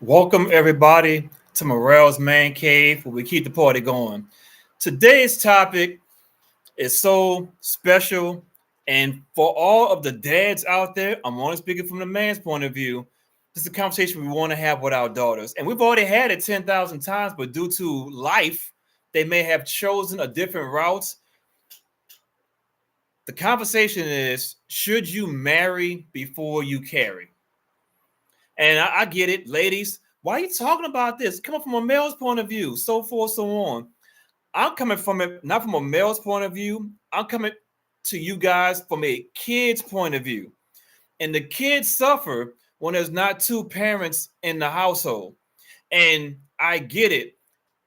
Welcome, everybody, to Morel's Man Cave, where we keep the party going. Today's topic is so special, and for all of the dads out there, I'm only speaking from the man's point of view. This is a conversation we want to have with our daughters, and we've already had it 10,000 times, but due to life, they may have chosen a different route. The conversation is: should you marry before you carry? And I get it, ladies. Why are you talking about this? Coming from a male's point of view, so forth, so on. I'm coming from it, not from a male's point of view. I'm coming to you guys from a kid's point of view. And the kids suffer when there's not two parents in the household. And I get it.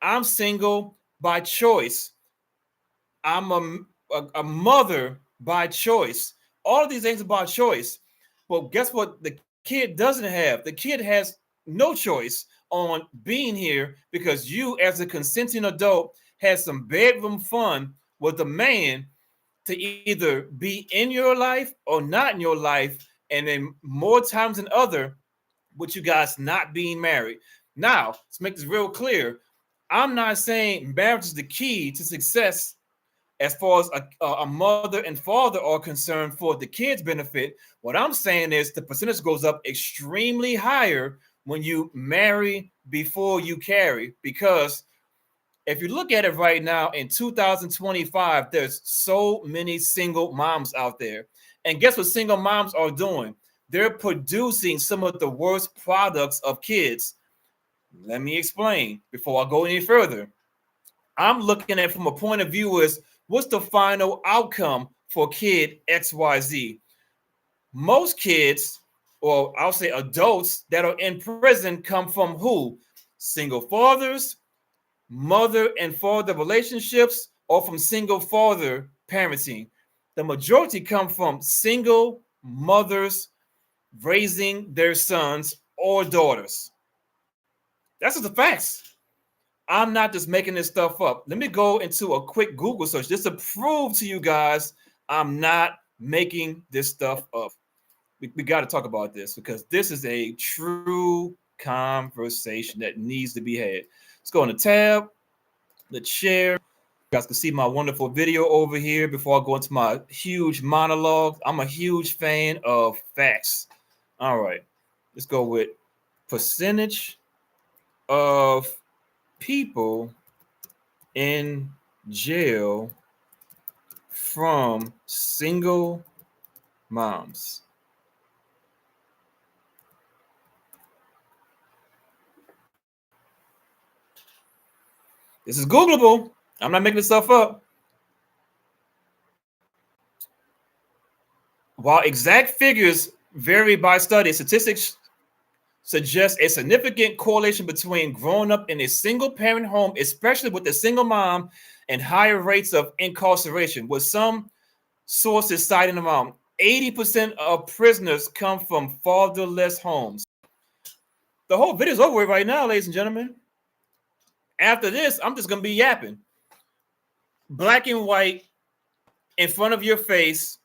I'm single by choice. I'm a mother by choice. All of these things are by choice. Well, guess what? The kid doesn't have. The kid has no choice on being here because you, as a consenting adult, had some bedroom fun with a man to either be in your life or not in your life, and then more times than other, with you guys not being married. Now, let's make this real clear. I'm not saying marriage is the key to success as far as a mother and father are concerned for the kids' benefit. What I'm saying is the percentage goes up extremely higher when you marry before you carry, because if you look at it right now in 2025, there's so many single moms out there. And guess what single moms are doing? They're producing some of the worst products of kids. Let me explain before I go any further. I'm looking at it from a point of view is what's the final outcome for kid XYZ? Most kids, or I'll say adults that are in prison, come from who? Single fathers, mother and father relationships, or from single father parenting. The majority come from single mothers raising their sons or daughters. That's just the facts. I'm not just making this stuff up. Let me go into a quick Google search just to prove to you guys I'm not making this stuff up. We got to talk about this because this is a true conversation that needs to be had. Let's go on the tab, the share. You guys can see my wonderful video over here before I go into my huge monologue. I'm a huge fan of facts. All right, let's go with percentage of people in jail from single moms. This is Googleable. I'm not making this stuff up. While exact figures vary by study, statistics suggest a significant correlation between growing up in a single parent home, especially with a single mom, and higher rates of incarceration, with some sources citing around 80% of prisoners come from fatherless homes. The whole video is over with right now, ladies and gentlemen. After this, I'm just going to be yapping. Black and white in front of your face.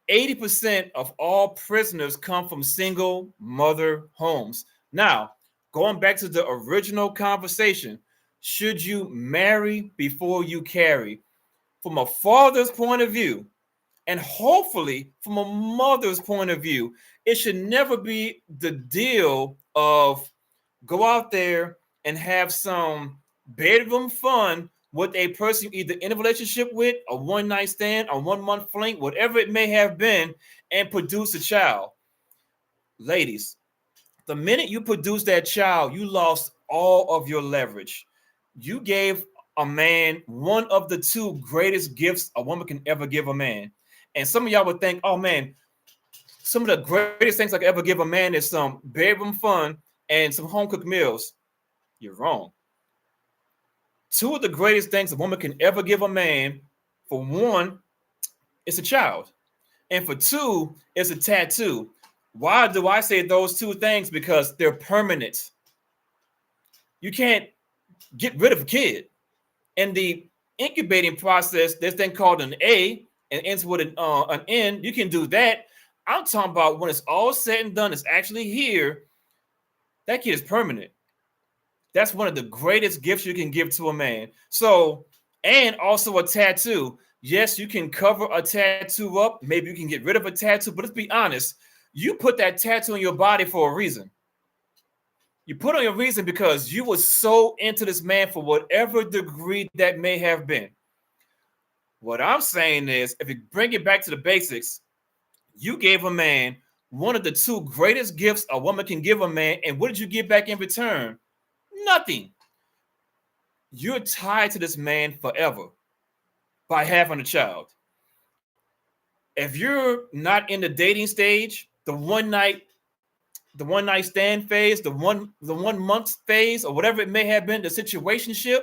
80% of all prisoners come from single mother homes. Now, going back to the original conversation, should you marry before you carry? From a father's point of view, and hopefully from a mother's point of view, it should never be the deal of go out there and have some bedroom fun with a person you're either in a relationship with, a one-night stand, a one-month fling, whatever it may have been, and produce a child. Ladies, the minute you produce that child, you lost all of your leverage. You gave a man one of the two greatest gifts a woman can ever give a man. And some of y'all would think, oh man, some of the greatest things I could ever give a man is some bedroom fun and some home cooked meals. You're wrong. Two of the greatest things a woman can ever give a man, for one, it's a child. And for two, it's a tattoo. Why do I say those two things? Because they're permanent. You can't get rid of a kid. In the incubating process, there's thing called an A and ends with an N. You can do that. I'm talking about when it's all said and done, it's actually here. That kid is permanent. That's one of the greatest gifts you can give to a man. So, and also a tattoo. Yes, you can cover a tattoo up. Maybe you can get rid of a tattoo, but let's be honest. You put that tattoo on your body for a reason. You put on your reason because you were so into this man for whatever degree that may have been. What I'm saying is, if you bring it back to the basics, you gave a man one of the two greatest gifts a woman can give a man, and what did you get back in return? Nothing. You're tied to this man forever by having a child. If you're not in the dating stage, the one night stand phase, the one month phase, or whatever it may have been, the situationship,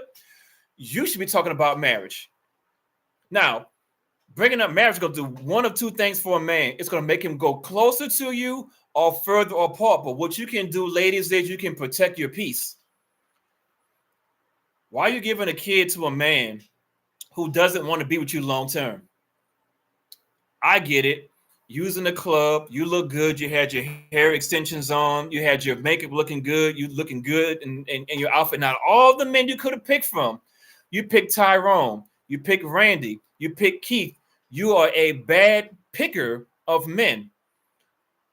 you should be talking about marriage. Now, bringing up marriage is going to do one of two things for a man. It's going to make him go closer to you or further apart. But what you can do, ladies, is you can protect your peace. Why are you giving a kid to a man who doesn't want to be with you long term? I get it. Using the club, you look good. You had your hair extensions on. You had your makeup looking good. You looking good in your outfit. Now, all the men you could have picked from, you picked Tyrone. You picked Randy. You picked Keith. You are a bad picker of men.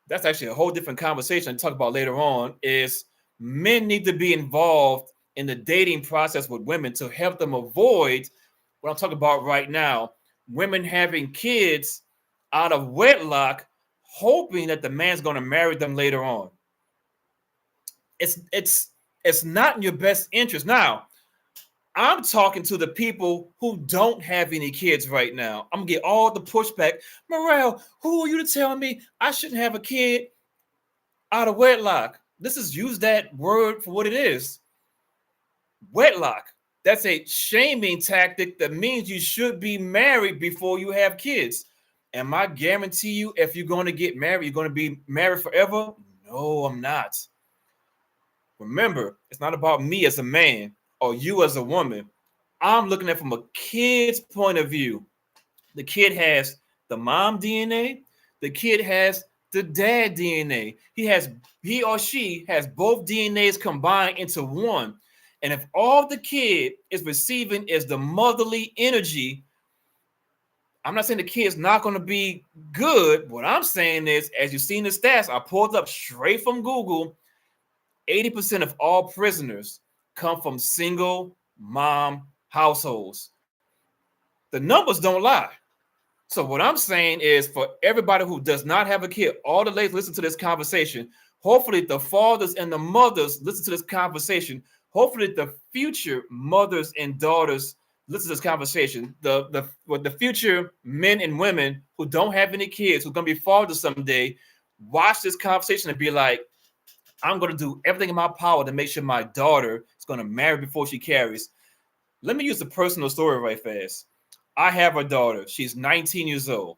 That's actually a whole different conversation to talk about later on. Is men need to be involved in the dating process with women to help them avoid what I'm talking about right now. Women having kids out of wedlock, hoping that the man's going to marry them later on. It's not in your best interest. Now, I'm talking to the people who don't have any kids right now. I'm gonna get all the pushback. Morel, who are you to tell me I shouldn't have a kid out of wedlock? This is use that word for what it is. Wedlock. That's a shaming tactic that means you should be married before you have kids. And I guarantee you, if you're going to get married, you're going to be married forever? No, I'm not. Remember, it's not about me as a man or you as a woman. I'm looking at it from a kid's point of view. The kid has the mom DNA. The kid has the dad DNA. He or she has both DNAs combined into one. And if all the kid is receiving is the motherly energy, I'm not saying the kid's not going to be good. What I'm saying is, as you've seen the stats, I pulled up straight from Google, 80% of all prisoners come from single mom households. The numbers don't lie. So what I'm saying is, for everybody who does not have a kid, all the ladies listen to this conversation. Hopefully the fathers and the mothers listen to this conversation. Hopefully the future mothers and daughters listen to this conversation. The future men and women who don't have any kids, who are going to be fathers someday, watch this conversation and be like, I'm going to do everything in my power to make sure my daughter is going to marry before she carries. Let me use a personal story right fast. I have a daughter. She's 19 years old.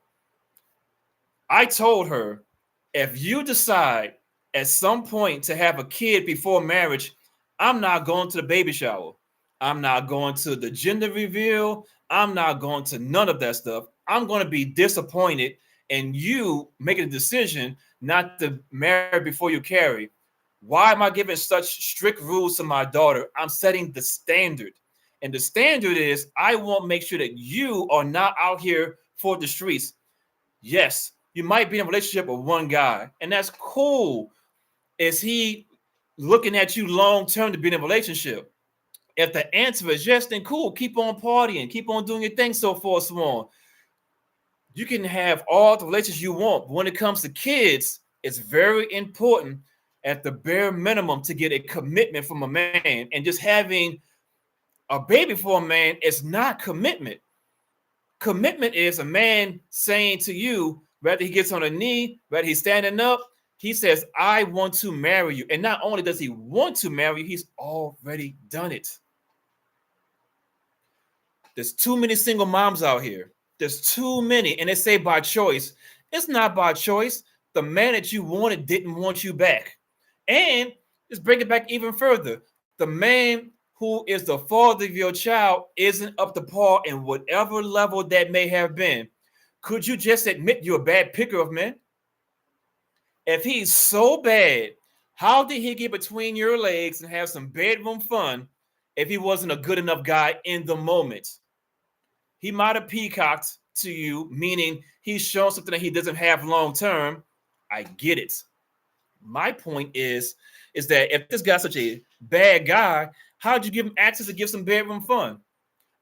I told her, if you decide at some point to have a kid before marriage, I'm not going to the baby shower. I'm not going to the gender reveal. I'm not going to none of that stuff. I'm going to be disappointed in you making a decision not to marry before you carry. Why am I giving such strict rules to my daughter? I'm setting the standard. And the standard is, I want to make sure that you are not out here for the streets. Yes, you might be in a relationship with one guy, and that's cool. Is he looking at you long term to be in a relationship? If the answer is yes, then cool. Keep on partying. Keep on doing your thing, so forth, so on. You can have all the relationships you want. But when it comes to kids, it's very important at the bare minimum to get a commitment from a man. And just having a baby for a man is not commitment. Commitment is a man saying to you, whether he gets on a knee, whether he's standing up, he says, I want to marry you. And not only does he want to marry you, he's already done it. There's too many single moms out here. There's too many. And they say by choice. It's not by choice. The man that you wanted didn't want you back. And let's bring it back even further. The man who is the father of your child isn't up to par in whatever level that may have been. Could you just admit you're a bad picker of men? If he's so bad, How did he get between your legs and have some bedroom fun if he wasn't a good enough guy in the moment? He might have peacocked to you, meaning he's shown something that he doesn't have long term. I get it. My point is that if this guy's such a bad guy, how'd you give him access to give some bedroom fun?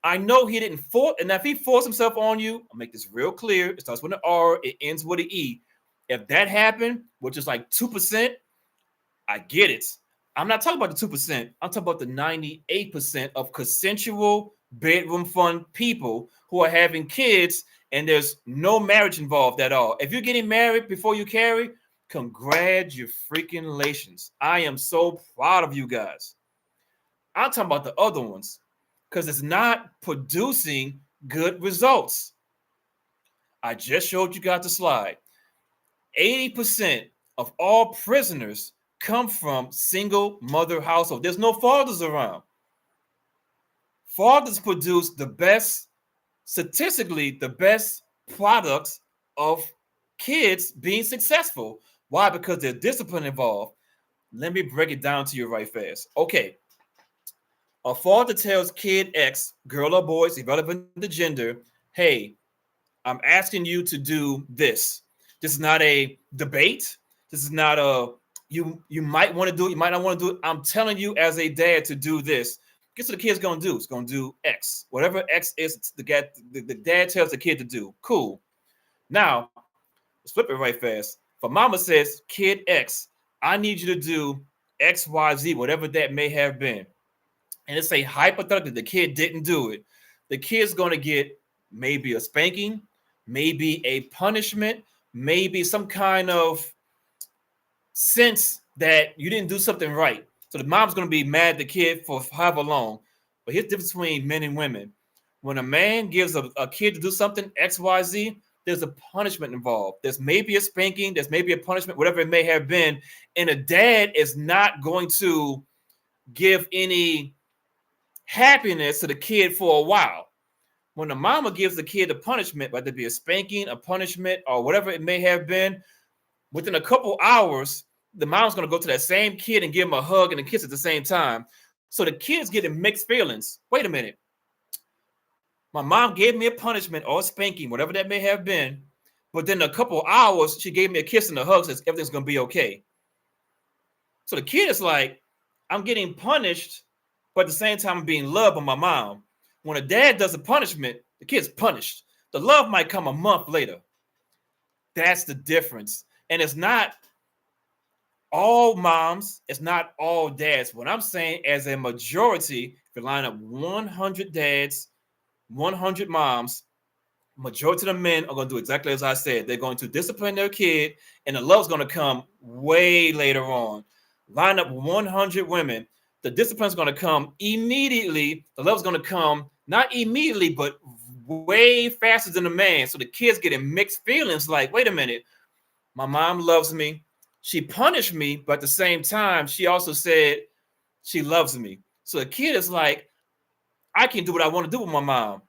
I know he didn't force, and if he forced himself on you, I'll make this real clear. It starts with an R, it ends with an E. If that happened, which is like 2%, I get it. I'm not talking about the 2%. I'm talking about the 98% of consensual bedroom fun people who are having kids and there's no marriage involved at all. If you're getting married before you carry, congratulations. I am so proud of you guys. I'm talking about the other ones because it's not producing good results. I just showed you guys the slide. 80% of all prisoners come from single mother household. There's no fathers around. Fathers produce the best, statistically, the best products of kids being successful. Why? Because there's discipline involved. Let me break it down to you right fast. Okay. A father tells kid X, girl or boy, it's irrelevant to gender, hey, I'm asking you to do this. This is not a debate. This is not a you might want to do it, you might not want to do it. I'm telling you as a dad to do this. Guess what the kid's gonna do? It's gonna do X. Whatever X is, the dad tells the kid to do. Cool. Now, let's flip it right fast. If mama says, kid X, I need you to do X, Y, Z, whatever that may have been. And it's a hypothetical, the kid didn't do it. The kid's gonna get maybe a spanking, maybe a punishment, maybe some kind of sense that you didn't do something right. So the mom's going to be mad at the kid for however long. But here's the difference between men and women. When a man gives a kid to do something, X, Y, Z, there's a punishment involved. There's maybe a spanking, there's maybe a punishment, whatever it may have been. And a dad is not going to give any happiness to the kid for a while. When the mama gives the kid a punishment, whether it be a spanking, a punishment, or whatever it may have been, within a couple hours, the mom's going to go to that same kid and give him a hug and a kiss at the same time. So the kid's getting mixed feelings. Wait a minute. My mom gave me a punishment or a spanking, whatever that may have been. But then a couple hours, she gave me a kiss and a hug, says everything's going to be okay. So the kid is like, I'm getting punished, but at the same time, I'm being loved by my mom. When a dad does a punishment, the kid's punished. The love might come a month later. That's the difference. And it's not all moms, it's not all dads. What I'm saying, as a majority, if you line up 100 dads, 100 moms, majority of the men are going to do exactly as I said. They're going to discipline their kid, and the love's going to come way later on. Line up 100 women, the discipline's going to come immediately. The love's going to come not immediately, but way faster than the man. So the kids getting mixed feelings like, wait a minute, my mom loves me. She punished me, but at the same time, she also said she loves me. So the kid is like, I can do what I want to do with my mom.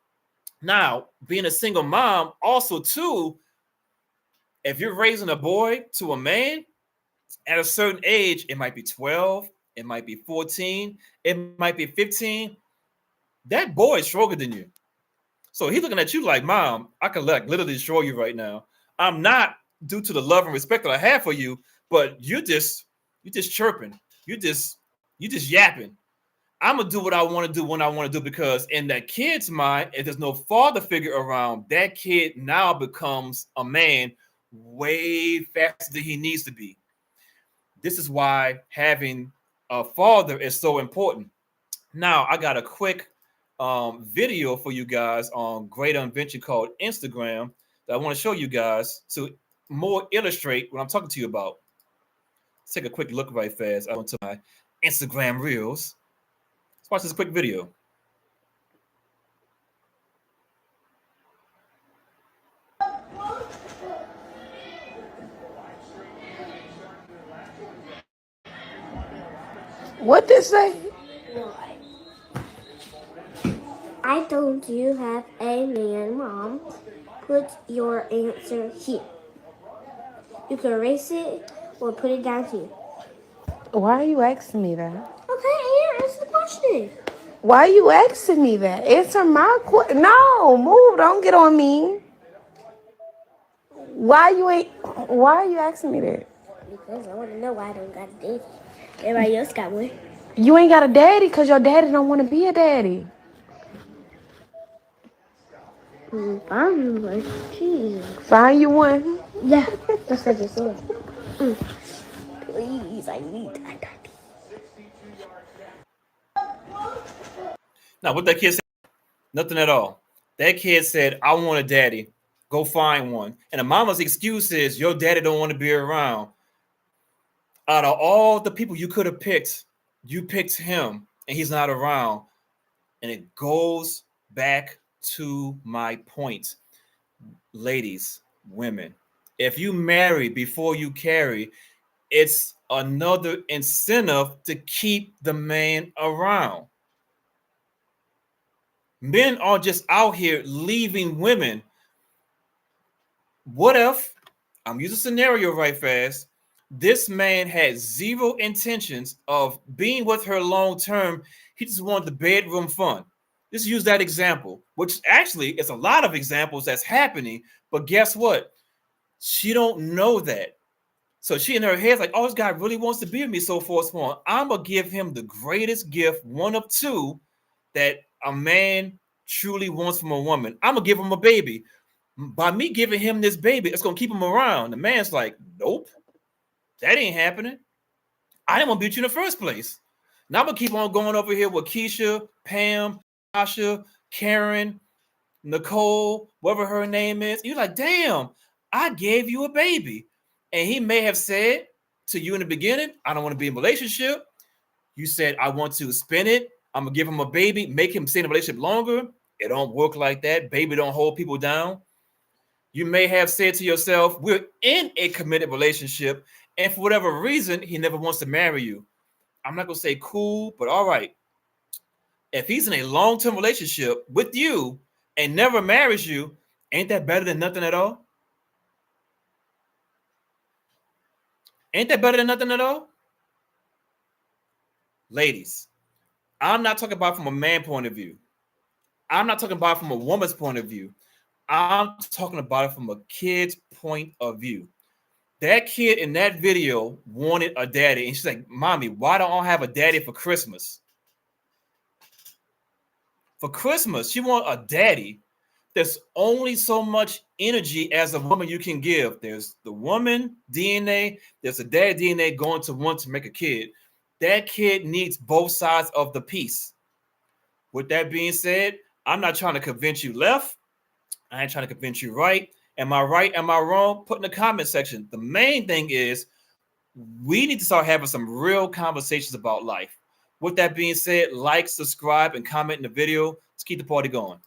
Now, being a single mom, also too, if you're raising a boy to a man, at a certain age, it might be 12, it might be 14, it might be 15. That boy is stronger than you. So he's looking at you like, Mom, I can literally destroy you right now. I'm not, due to the love and respect that I have for you, but you just chirping. You just yapping. I'm gonna do what I want to do when I want to do, because in that kid's mind, if there's no father figure around, that kid now becomes a man way faster than he needs to be. This is why having a father is so important. Now, I got a quick video for you guys on Greater Invention called Instagram that I want to show you guys to more illustrate what I'm talking to you about. Let's take a quick look right fast. I went to my Instagram Reels. Let's watch this quick video. What they say? I told you have a man, Mom. Put your answer here. You can erase it or put it down here. Why are you asking me that? Okay, answer the question. Why are you asking me that? Answer my question. No, move. Don't get on me. Why are you asking me that? Because I want to know why I don't got a daddy. Everybody else got one. You ain't got a daddy because your daddy don't want to be a daddy. Find one. Jesus. Find you one. Yeah, that's what I just said. Please, I need a daddy. Now, what that kid said, nothing at all. That kid said, I want a daddy. Go find one. And the mama's excuse is, your daddy don't want to be around. Out of all the people you could have picked, you picked him, and he's not around. And it goes back to my point. Ladies, women, if you marry before you carry, it's another incentive to keep the man around. Men are just out here leaving women. What if, I'm using a scenario right fast, this man had zero intentions of being with her long term. He just wanted the bedroom fun. Just use that example, which actually is a lot of examples that's happening. But guess what? She don't know that. So she in her head's like, oh, this guy really wants to be with me, so forth, so on. I'm going to give him the greatest gift, one of two, that a man truly wants from a woman. I'm going to give him a baby. By me giving him this baby, it's going to keep him around. The man's like, nope, that ain't happening. I didn't want to be with you in the first place. Now I'm going to keep on going over here with Keisha, Pam, Tasha, Karen, Nicole, whatever her name is. You're like, damn, I gave you a baby. And he may have said to you in the beginning, I don't want to be in a relationship. You said, I want to spin it. I'm going to give him a baby, make him stay in a relationship longer. It don't work like that. Baby don't hold people down. You may have said to yourself, we're in a committed relationship, and for whatever reason, he never wants to marry you. I'm not going to say cool, but all right. If he's in a long-term relationship with you and never marries you, ain't that better than nothing at all? Ain't that better than nothing at all? Ladies, I'm not talking about from a man point of view. I'm not talking about from a woman's point of view. I'm talking about it from a kid's point of view. That kid in that video wanted a daddy, and she's like, Mommy, why don't I have a daddy for Christmas? For Christmas, she wants a daddy. There's only so much energy as a woman you can give. There's the woman DNA, there's a dad DNA going to want to make a kid. That kid needs both sides of the piece. With that being said, I'm not trying to convince you left. I ain't trying to convince you right. Am I right? Am I wrong? Put in the comment section. The main thing is we need to start having some real conversations about life. With that being said, like, subscribe, and comment in the video. Let's keep the party going.